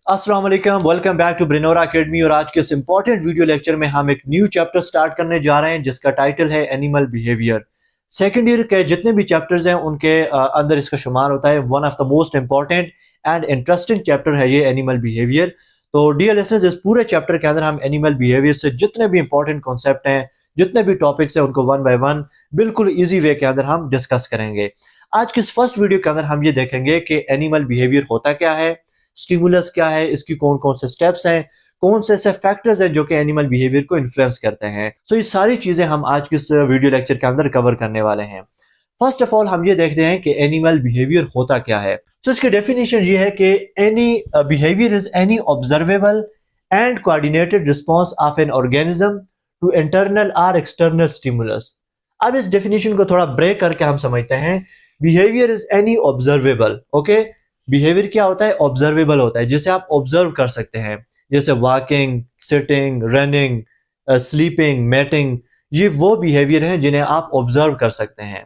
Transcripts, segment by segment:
अस्सलाम वालेकुम, welcome back to ब्रेनोरा academy. और आज के इस इंपॉर्टेंट वीडियो लेक्चर में हम एक न्यू चैप्टर स्टार्ट करने जा रहे हैं जिसका टाइटल है एनिमल बिहेवियर। सेकेंड ईयर के जितने भी चैप्टर्स हैं उनके अंदर इसका शुमार होता है। One of the most important and interesting chapter है ये एनिमल बिहेवियर। तो डियर लिसनर्स, इस पूरे चैप्टर के अंदर हम एनिमल बिहेवियर से जितने भी इंपॉर्टेंट कॉन्सेप्ट हैं, जितने भी टॉपिक्स हैं, उनको वन बाय वन बिल्कुल ईजी वे के अंदर हम डिस्कस करेंगे। आज के इस फर्स्ट वीडियो के अंदर हम ये देखेंगे कि एनिमल बिहेवियर होता क्या है, स्टिमुलस क्या है, इसकी कौन कौन से स्टेप्स हैं, कौन से ऐसे फैक्टर्स हैं जो कि एनिमल बिहेवियर को इन्फ्लुएंस करते हैं। सो ये सारी चीजें हम आज के इस वीडियो लेक्चर के अंदर कवर करने वाले हैं। फर्स्ट ऑफ ऑल हम ये देखते हैं कि एनिमल बिहेवियर होता क्या है। सो इसकी डेफिनेशन ये है कि any behaviour is any observable and coordinated response of an organism to internal और एक्सटर्नल स्टिमुलस। अब इस डेफिनेशन को थोड़ा ब्रेक करके हम समझते हैं। Behaviour is any observable, okay. Behaviour क्या होता है? ऑब्जर्वेबल होता है, जिसे आप ऑब्जर्व कर सकते हैं, जैसे walking, sitting, running, sleeping, mating. ये वो बिहेवियर हैं जिन्हें आप ऑब्जर्व कर सकते हैं।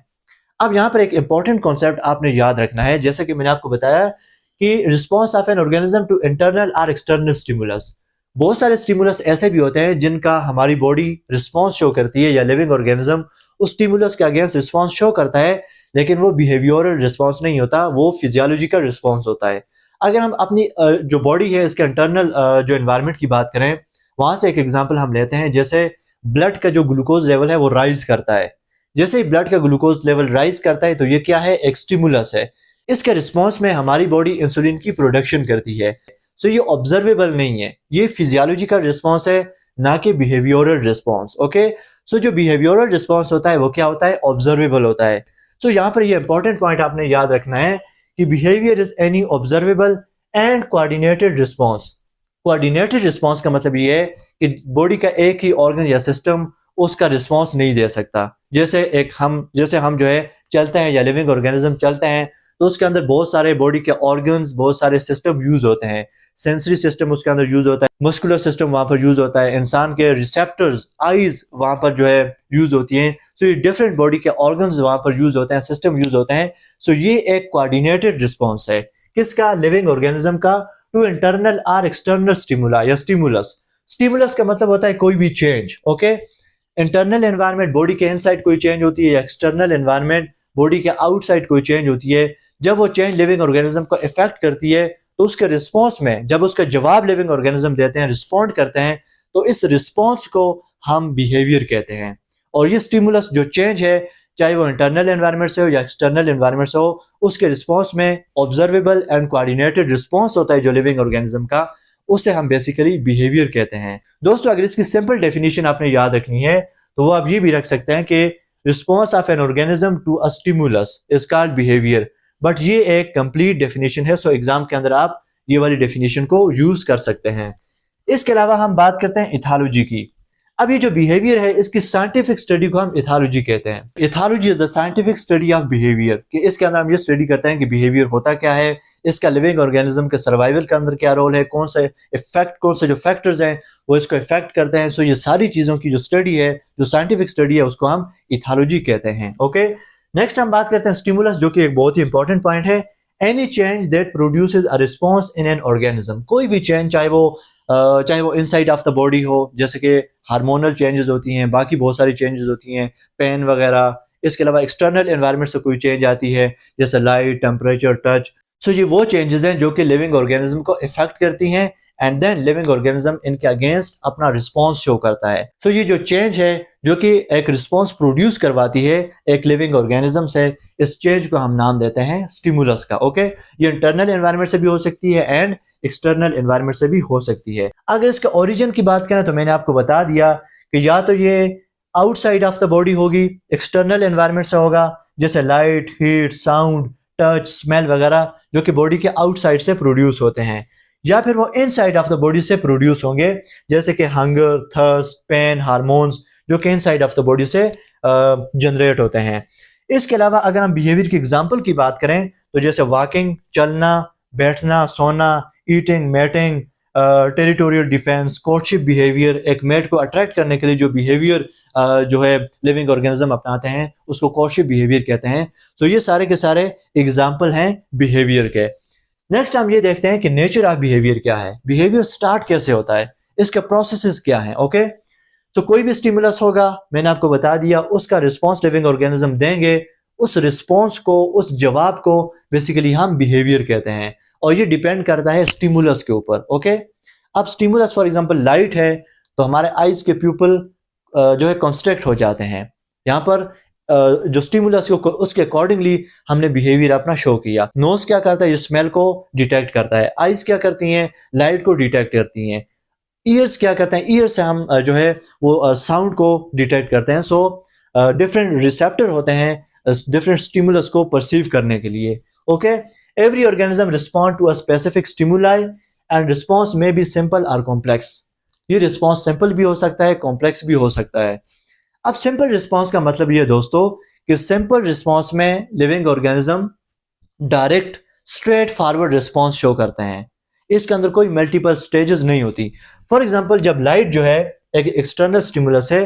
अब यहाँ पर एक इंपॉर्टेंट कॉन्सेप्ट आपने याद रखना है, जैसे कि मैंने आपको बताया कि response of an organism to internal और एक्सटर्नल स्टिमुलस। बहुत सारे स्टिमुलस ऐसे भी होते हैं जिनका हमारी बॉडी रिस्पॉन्स शो करती है, या लिविंग ऑर्गेनिज्म उस स्टिमुलस के अगेंस्ट रिस्पॉन्स शो करता है, लेकिन वो बिहेवियरल रिस्पॉन्स नहीं होता, वो फिजियोलॉजिकल रिस्पॉन्स होता है। अगर हम अपनी जो बॉडी है इसके इंटरनल जो एनवायरनमेंट की बात करें, वहां से एक एग्जांपल हम लेते हैं। जैसे ब्लड का जो ग्लूकोज लेवल है वो राइज करता है। जैसे ही ब्लड का ग्लूकोज लेवल राइज करता है तो ये क्या है? एक स्टिमुलस है। इसके रिस्पॉन्स में हमारी बॉडी इंसुलिन की प्रोडक्शन करती है। सो ये ऑब्जर्वेबल नहीं है, ये फिजियोलॉजिकल रिस्पॉन्स है, ना कि बिहेवियरल रिस्पॉन्स। ओके, सो जो बिहेवियरल रिस्पॉन्स होता है वो क्या होता है? ऑब्जर्वेबल होता है। सो यहाँ पर ये इंपॉर्टेंट पॉइंट आपने याद रखना है कि behaviour is any observable and coordinated response. Coordinated response का मतलब ये है कि बॉडी का एक ही ऑर्गन या सिस्टम उसका रिस्पॉन्स नहीं दे सकता। जैसे हम जो है चलते हैं, या लिविंग ऑर्गेनिज्म चलते हैं, तो उसके अंदर बहुत सारे बॉडी के ऑर्गन्स, बहुत सारे सिस्टम यूज होते हैं। सेंसरी सिस्टम उसके अंदर यूज होता है, मस्कुलर सिस्टम वहां पर यूज होता है, इंसान के रिसेप्टर्स, आईज वहां पर जो है यूज होती हैं। सो ये डिफरेंट बॉडी के ऑर्गन्स वहां पर यूज होते हैं, सिस्टम यूज होते हैं। सो ये एक कोऑर्डिनेटेड रिस्पॉन्स है। किसका? लिविंग ऑर्गेनिज्म का, टू इंटरनल और एक्सटर्नल स्टिमुला या स्टिमुलस। स्टिमुलस का मतलब होता है कोई भी change. Okay, internal environment body के इनसाइड कोई चेंज होती है, एक्सटर्नल एनवायरनमेंट बॉडी के आउटसाइड कोई चेंज होती है। जब वो चेंज लिविंग ऑर्गेनिज्म को इफेक्ट करती है तो उसके रिस्पॉन्स में जब उसका जवाब लिविंग ऑर्गेनिज्म देते हैं, रिस्पॉन्ड करते हैं, तो इस रिस्पॉन्स को हम बिहेवियर कहते हैं। और ये स्टिमुलस जो चेंज है, चाहे वो इंटरनल एनवायरनमेंट से हो या एक्सटर्नल एनवायरनमेंट से हो, उसके रिस्पॉन्स में ऑब्जर्वेबल एंड कोऑर्डिनेटेड रिस्पॉन्स होता है जो लिविंग ऑर्गेनिज्म का, उसे हम बेसिकली बिहेवियर कहते हैं। दोस्तों, अगर इसकी सिंपल डेफिनेशन आपने याद रखनी है तो वो आप ये भी रख सकते हैं कि response of an organism to a stimulus is called behaviour. But ये एक कंप्लीट डेफिनेशन है, सो एग्जाम के अंदर आप ये वाली डेफिनेशन को यूज कर सकते हैं। इसके अलावा हम बात करते हैं इथोलॉजी की। अब ये जो बिहेवियर है, इसकी साइंटिफिक स्टडी को हम इथोलॉजी कहते हैं। Ethology is the scientific study of behaviour, कि इसके अंदर हम ये स्टडी करते हैं कि बिहेवियर होता क्या है, इसका लिविंग ऑर्गेनिज्म के सर्वाइवल के अंदर क्या रोल है, कौन से जो फैक्टर्स हैं वो इसको इफेक्ट करते हैं। सो ये सारी चीजों की जो स्टडी है, जो साइंटिफिक स्टडी है, उसको हम इथोलॉजी कहते हैं। ओके, नेक्स्ट हम बात करते हैं स्टिमुलस, जो कि एक बहुत ही इंपॉर्टेंट पॉइंट है। Any change that produces a response in an organism. कोई भी चेंज, चाहे वो इनसाइड ऑफ द बॉडी हो, जैसे कि हार्मोनल चेंजेस होती हैं, बाकी बहुत सारी चेंजेस होती हैं, पेन वगैरह। इसके अलावा एक्सटर्नल एनवायरनमेंट से कोई चेंज आती है, जैसे लाइट, टेम्परेचर, टच। सो ये वो चेंजेस हैं जो कि लिविंग ऑर्गेनिज्म को इफेक्ट करती हैं, एंड देन लिविंग ऑर्गेनिज्म इनके अगेंस्ट अपना रिस्पॉन्स शो करता है। सो ये जो चेंज है जो कि एक रिस्पॉन्स प्रोड्यूस करवाती है एक लिविंग ऑर्गेनिज्म से, इस चेंज को हम नाम देते हैं स्टिमुलस का। ओके, ये इंटरनल एनवायरनमेंट से भी हो सकती है एंड एक्सटर्नल एनवायरनमेंट से भी हो सकती है। अगर इसके ओरिजिन की बात करें तो मैंने आपको बता दिया कि या तो ये आउटसाइड ऑफ द बॉडी होगी, एक्सटर्नल एनवायरनमेंट से होगा, जैसे light, heat, sound, touch, smell वगैरह, जो कि बॉडी के आउटसाइड से प्रोड्यूस होते हैं, या फिर वो इनसाइड ऑफ द बॉडी से प्रोड्यूस होंगे, जैसे कि हंगर, थर्स्ट, पेन, हार्मोन्स, जो कि इनसाइड ऑफ द बॉडी से जनरेट होते हैं। इसके अलावा अगर हम बिहेवियर की एग्जांपल की बात करें तो जैसे वॉकिंग, चलना, बैठना, सोना, eating, mating, territorial defence, courtship behaviour, एक मेट को अट्रैक्ट करने के लिए जो बिहेवियर जो है लिविंग ऑर्गेनिज्म अपनाते हैं उसको कोर्टशिप बिहेवियर कहते हैं। तो ये सारे के सारे एग्जाम्पल हैं बिहेवियर के। नेक्स्ट हम ये देखते हैं कि नेचर ऑफ बिहेवियर क्या है, बिहेवियर स्टार्ट कैसे होता है, इसके प्रोसेसेस क्या हैं। ओके, तो कोई भी स्टिमुलस होगा, मैंने आपको बता दिया, उसका रिस्पॉन्स लिविंग ऑर्गेनिज्म देंगे, उस रिस्पॉन्स को, उस जवाब को बेसिकली हम बिहेवियर कहते हैं, और ये डिपेंड करता है स्टिमुलस के ऊपर। ओके, अब स्टिमुलस फॉर एग्जांपल लाइट है, तो हमारे आइज के प्यूपल जो है कंस्ट्रक्ट हो जाते हैं। यहाँ पर जो स्टिमुलस को उसके अकॉर्डिंगली हमने बिहेवियर अपना शो किया। नोज क्या करता है, ये स्मेल को डिटेक्ट करता है। आइज क्या करती हैं, लाइट को डिटेक्ट करती हैं। ईयर्स क्या करते हैं, ईयर से हम जो है वो साउंड को डिटेक्ट करते हैं। सो डिफरेंट रिसेप्टर होते हैं डिफरेंट स्टिमुलस को परसीव करने के लिए। Okay, every organism respond to a specific stimuli and response में बी सिंपल और कॉम्प्लेक्स। ये रिस्पॉन्स सिंपल भी हो सकता है, कॉम्प्लेक्स भी हो सकता है। अब सिंपल रिस्पॉन्स का मतलब ये दोस्तों कि सिंपल रिस्पॉन्स में living organism direct straight forward response show करते हैं, इसके अंदर कोई मल्टीपल स्टेजेस नहीं होती। फॉर एग्जांपल जब लाइट जो है एक एक्सटर्नल स्टिमुलस है,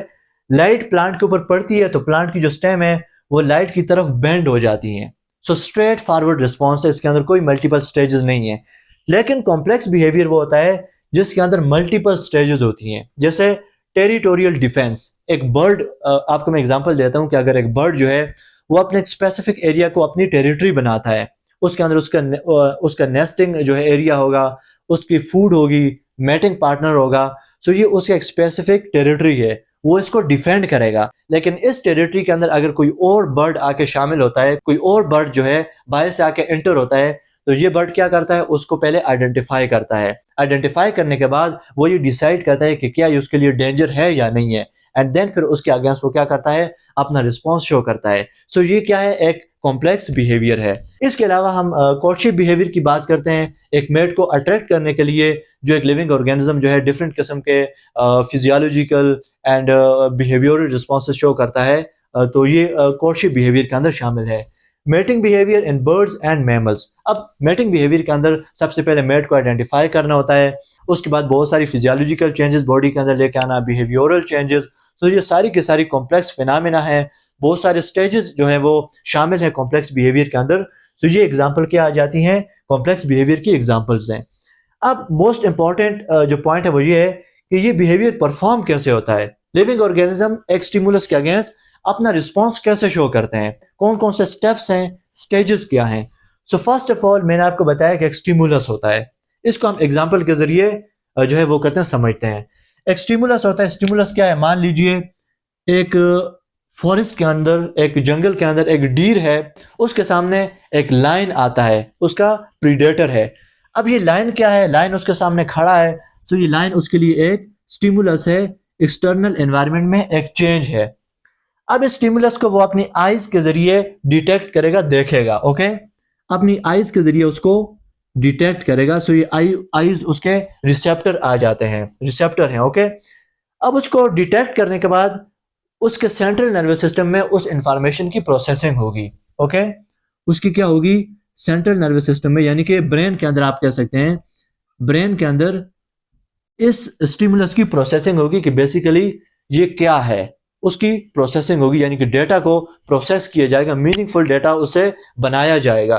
लाइट प्लांट के ऊपर पड़ती है तो प्लांट की जो स्टेम है वो लाइट की तरफ बेंड हो जाती है। सो स्ट्रेट फॉरवर्ड रिस्पॉन्स है, इसके अंदर कोई मल्टीपल स्टेजेस नहीं है। लेकिन कॉम्प्लेक्स बिहेवियर वो होता है जिसके अंदर मल्टीपल स्टेजेस होती हैं, जैसे टेरिटोरियल डिफेंस। एक बर्ड, आपको मैं एग्जांपल देता हूं कि अगर एक बर्ड जो है वो अपने एक स्पेसिफिक एरिया को अपनी टेरिटरी बनाता है, उसके अंदर उसका नेस्टिंग जो है एरिया होगा, उसकी फूड होगी, मैटिंग पार्टनर होगा, सो ये उसका एक स्पेसिफिक टेरिटरी है, वो इसको डिफेंड करेगा। लेकिन इस टेरिटरी के अंदर अगर कोई और बर्ड आके शामिल होता है, कोई और बर्ड जो है बाहर से आके एंटर होता है, तो ये बर्ड क्या करता है, उसको पहले आइडेंटिफाई करता है। आइडेंटिफाई करने के बाद वो ये डिसाइड करता है कि क्या ये उसके लिए डेंजर है या नहीं है, एंड देन फिर उसके अगेंस्ट वो क्या करता है, अपना रिस्पॉन्स शो करता है। सो ये क्या है, एक कॉम्प्लेक्स बिहेवियर है। इसके अलावा हम कोर्टशिप बिहेवियर की बात करते हैं। एक मेट को अट्रैक्ट करने के लिए जो एक लिविंग ऑर्गेनिज्म जो है डिफरेंट किस्म के physiological and behavioural responses show करता है, तो ये कोर्टशिप बिहेवियर के अंदर शामिल है। Mating behaviour in birds and mammals. अब मेटिंग बिहेवियर के अंदर सबसे पहले मेट को आइडेंटिफाई करना होता है, उसके बाद बहुत सारी फिजियोलॉजिकल चेंजेस बॉडी के अंदर लेके आना, बिहेवियरल चेंजेस। तो ये सारी की सारी कॉम्प्लेक्स फिनोमेना है, बहुत सारे स्टेजेस जो है वो शामिल है कॉम्प्लेक्स बिहेवियर के अंदर। तो ये एग्जांपल क्या आ जाती हैं, कॉम्प्लेक्स बिहेवियर की एग्जांपल्स हैं। अब मोस्ट इंपॉर्टेंट जो पॉइंट है वो ये है कि ये बिहेवियर परफॉर्म कैसे होता है। लिविंग ऑर्गेनिज्म एक स्टिमुलस के अगेंस्ट अपना रिस्पॉन्स कैसे शो करते हैं, कौन कौन से स्टेप्स हैं, स्टेजेस क्या हैं। सो फर्स्ट ऑफ ऑल मैंने आपको बताया कि एक स्टिमुलस होता है, इसको हम एग्जाम्पल के जरिए जो है वो करते हैं, समझते हैं। एक स्टिमुलस होता है, स्टिमुलस क्या है, मान लीजिए एक फॉरेस्ट के अंदर, एक जंगल के अंदर एक डीर है, उसके सामने एक लायन आता है, उसका प्रीडेटर है। अब ये लायन क्या है, लायन उसके सामने खड़ा है, तो ये लायन उसके लिए एक स्टिमुलस है, एक्सटर्नल एनवायरनमेंट में एक चेंज है। अब इस स्टिमुलस को वो अपनी आईज के जरिए डिटेक्ट करेगा, देखेगा। ओके, अपनी आईज के जरिए उसको डिटेक्ट करेगा। सो ये आईज उसके रिसेप्टर आ जाते हैं, रिसेप्टर हैं। ओके, अब उसको डिटेक्ट करने के बाद उसके सेंट्रल नर्वस सिस्टम में उस इंफॉर्मेशन की प्रोसेसिंग होगी। ओके, उसकी क्या होगी, सेंट्रल नर्वस सिस्टम में, यानी कि ब्रेन के अंदर, आप कह सकते हैं ब्रेन के अंदर इस स्टिमुलस की प्रोसेसिंग होगी कि बेसिकली ये क्या है, उसकी प्रोसेसिंग होगी, यानी कि डेटा को प्रोसेस किया जाएगा, मीनिंगफुल डेटा उसे बनाया जाएगा।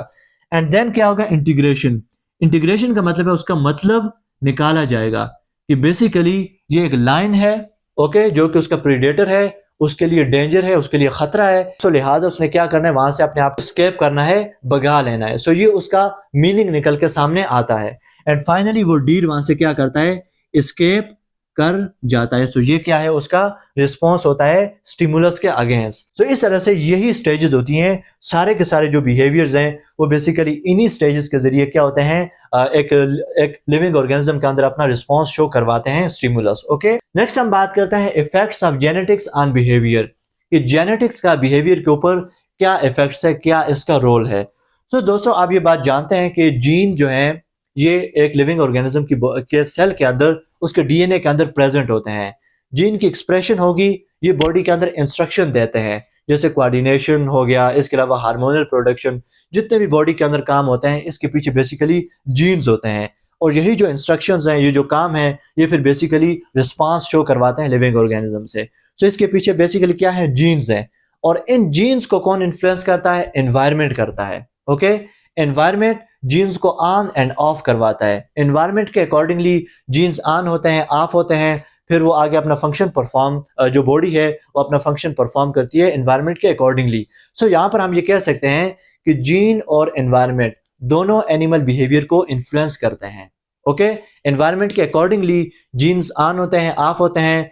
एंड देन क्या होगा, इंटीग्रेशन। इंटीग्रेशन का मतलब है उसका मतलब निकाला जाएगा कि बेसिकली ये एक लाइन है, ओके, जो कि उसका प्रीडेटर है, उसके लिए डेंजर है, उसके लिए खतरा है। सो लिहाजा उसने क्या करना है, वहां से अपने आप स्केप करना है, भगा लेना है। सो ये उसका मीनिंग निकल के सामने आता है। एंड फाइनली वो डीर वहां से क्या करता है, स्केप कर जाता है। सो ये क्या है, उसका रिस्पॉन्स होता है स्टिमुलस के अगेंस्ट। तो इस तरह से यही स्टेजेस होती हैं, सारे के सारे जो बिहेवियर्स हैं वो बेसिकली इन्हीं स्टेजेस के जरिए क्या होते हैं, एक लिविंग ऑर्गेनिज्म के अंदर अपना रिस्पॉन्स शो करवाते हैं स्टिमुलस। ओके, नेक्स्ट हम बात करते हैं effects of genetics on behaviour, कि जेनेटिक्स का बिहेवियर के ऊपर क्या इफेक्ट्स है, क्या इसका रोल है। तो दोस्तों आप ये बात जानते हैं कि जीन जो है ये एक लिविंग ऑर्गेनिज्म के सेल के अंदर, उसके डीएनए के अंदर प्रेजेंट होते हैं। जीन की एक्सप्रेशन होगी, ये बॉडी के अंदर इंस्ट्रक्शन देते हैं, जैसे कोऑर्डिनेशन हो गया, इसके अलावा हार्मोनल प्रोडक्शन, जितने भी बॉडी के अंदर काम होते हैं इसके पीछे बेसिकली जीन्स होते हैं। और यही जो इंस्ट्रक्शंस हैं, ये जो काम है, ये फिर बेसिकली रिस्पांस शो करवाते हैं लिविंग ऑर्गेनिज्म से। सो इसके पीछे बेसिकली क्या है, जीन्स हैं। और इन जीन्स को कौन इन्फ्लुएंस करता है, एनवायरमेंट करता है। ओके, एनवायरमेंट जीन्स को ऑन एंड ऑफ करवाता है। एनवायरनमेंट के अकॉर्डिंगली जीन्स ऑन होते हैं, ऑफ होते हैं, फिर वो आगे अपना फंक्शन परफॉर्म, जो बॉडी है वो अपना फंक्शन परफॉर्म करती है एनवायरनमेंट के अकॉर्डिंगली। सो यहाँ पर हम ये कह सकते हैं कि जीन और एनवायरनमेंट दोनों एनिमल बिहेवियर को इन्फ्लुएंस करते हैं। ओके, एनवायरनमेंट के अकॉर्डिंगली जीन्स ऑन होते हैं, ऑफ होते हैं,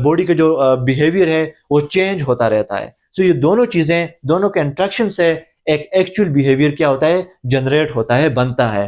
बॉडी का जो बिहेवियर है वो चेंज होता रहता है। सो ये दोनों चीजें, दोनों के इंट्रैक्शन से एक एक्चुअल बिहेवियर क्या होता है, जनरेट होता है, बनता है।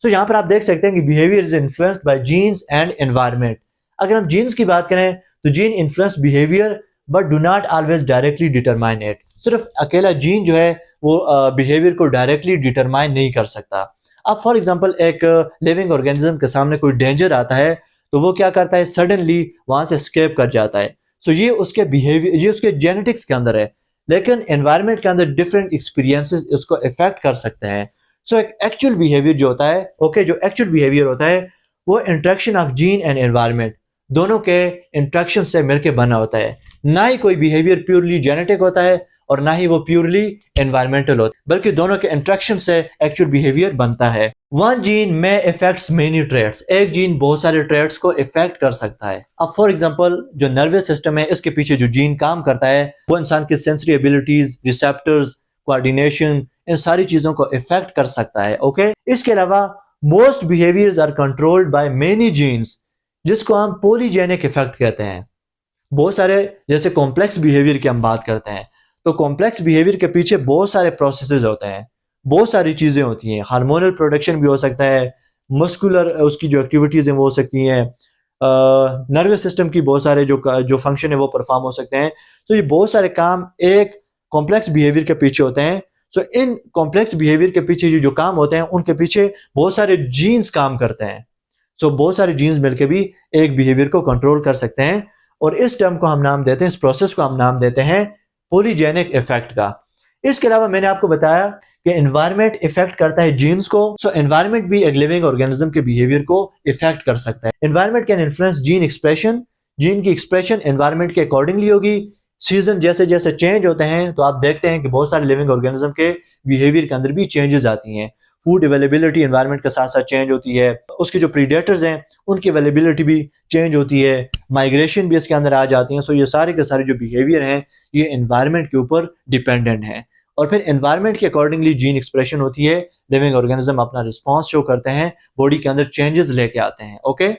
सो यहाँ पर आप देख सकते हैं कि behaviour is influenced by genes and environment. अगर हम जीन्स की बात करें तो gene influence behaviour but do not always directly determine it. सिर्फ अकेला जीन जो है वो बिहेवियर को डायरेक्टली डिटरमाइन नहीं कर सकता। अब फॉर एग्जांपल एक लिविंग ऑर्गेनिज्म के सामने कोई डेंजर आता है तो वो क्या करता है, सडनली वहां से एस्केप कर जाता है। सो ये उसके बिहेवियर, ये उसके जेनेटिक्स के अंदर है, लेकिन एनवायरनमेंट के अंदर डिफरेंट एक्सपीरियंसेस इसको इफेक्ट कर सकते हैं। सो एक एक्चुअल बिहेवियर जो होता है, ओके, जो एक्चुअल बिहेवियर होता है वो interaction of gene and environment दोनों के इंट्रैक्शन से मिलकर बना होता है। ना ही कोई बिहेवियर प्योरली जेनेटिक होता है और ना ही वो प्योरली एनवायरमेंटल होता है, बल्कि दोनों के इंट्रैक्शन से एक्चुअल बिहेवियर बनता है। वन जीन में इफेक्ट्स मेनी ट्रेट्स, एक जीन बहुत सारे ट्रेट्स को इफेक्ट कर सकता है। अब फॉर एग्जांपल जो नर्वस सिस्टम है, इसके पीछे जो जीन काम करता है वो इंसान की सेंसरी एबिलिटीज, रिसेप्टर्स, कोऑर्डिनेशन, इन सारी चीजों को इफेक्ट कर सकता है। ओके, इसके अलावा most behaviours are controlled by many genes, जिसको हम पॉलीजेनिक इफेक्ट कहते हैं। बहुत सारे, जैसे कॉम्प्लेक्स बिहेवियर की हम बात करते हैं तो कॉम्प्लेक्स बिहेवियर के पीछे बहुत सारे प्रोसेसेस होते हैं, बहुत सारी चीजें होती हैं। हार्मोनल प्रोडक्शन भी हो सकता है, मस्कुलर उसकी जो एक्टिविटीज हैं वो हो सकती हैं, नर्वस सिस्टम की बहुत सारे जो फंक्शन है वो परफॉर्म हो सकते हैं। तो ये बहुत सारे काम एक कॉम्प्लेक्स बिहेवियर के पीछे होते हैं। सो इन कॉम्प्लेक्स बिहेवियर के पीछे जो काम होते हैं उनके पीछे बहुत सारे जीन्स काम करते हैं। सो बहुत सारे जीन्स मिलकर भी एक बिहेवियर को कंट्रोल कर सकते हैं और इस टर्म को हम नाम देते हैं, इस प्रोसेस को हम नाम देते हैं पॉलीजेनिक इफेक्ट का। इसके अलावा मैंने आपको बताया कि एनवायरनमेंट इफेक्ट करता है जीन्स को। सो एनवायरनमेंट भी एक लिविंग ऑर्गेनिज्म के बिहेवियर को इफेक्ट कर सकता है। Environment can influence gene expression, gene की एक्सप्रेशन एनवायरनमेंट के अकॉर्डिंगली होगी। सीजन जैसे जैसे चेंज होते हैं तो आप देखते हैं कि बहुत सारे लिविंग ऑर्गेनिज्म के बिहेवियर के अंदर भी चेंजेस आती हैं। फूड अवेलेबिलिटी एनवायरनमेंट के साथ साथ चेंज होती है, उसके जो प्रीडेटर्स हैं उनकी अवेलेबिलिटी भी चेंज होती है, माइग्रेशन भी इसके अंदर आ जाती है। सो ये सारे के सारे जो बिहेवियर हैं ये एनवायरनमेंट के ऊपर डिपेंडेंट हैं और फिर एनवायरनमेंट के अकॉर्डिंगली जीन एक्सप्रेशन होती है। लिविंग ऑर्गेनिज्म अपना रिस्पॉन्स शो करते हैं, बॉडी के अंदर चेंजेस लेके आते हैं। ओके,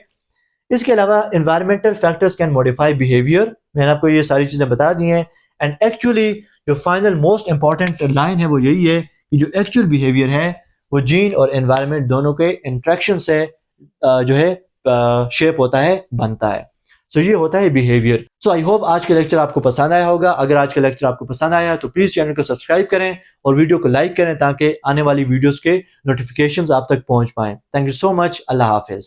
इसके अलावा environmental factors can modify behaviour, मैंने आपको ये सारी चीजें बता दी हैं। एंड एक्चुअली जो फाइनल मोस्ट इंपॉर्टेंट लाइन है वो यही है कि जो एक्चुअल बिहेवियर है वो जीन और एनवायरनमेंट दोनों के इंट्रैक्शन से जो है शेप होता है, बनता है। सो ये होता है बिहेवियर। सो आई होप आज का लेक्चर आपको पसंद आया होगा। अगर आज का लेक्चर आपको पसंद आया तो प्लीज चैनल को सब्सक्राइब करें और वीडियो को लाइक करें ताकि आने वाली वीडियोस के नोटिफिकेशंस आप तक पहुंच पाएं। Thank you so much. Allah Hafiz.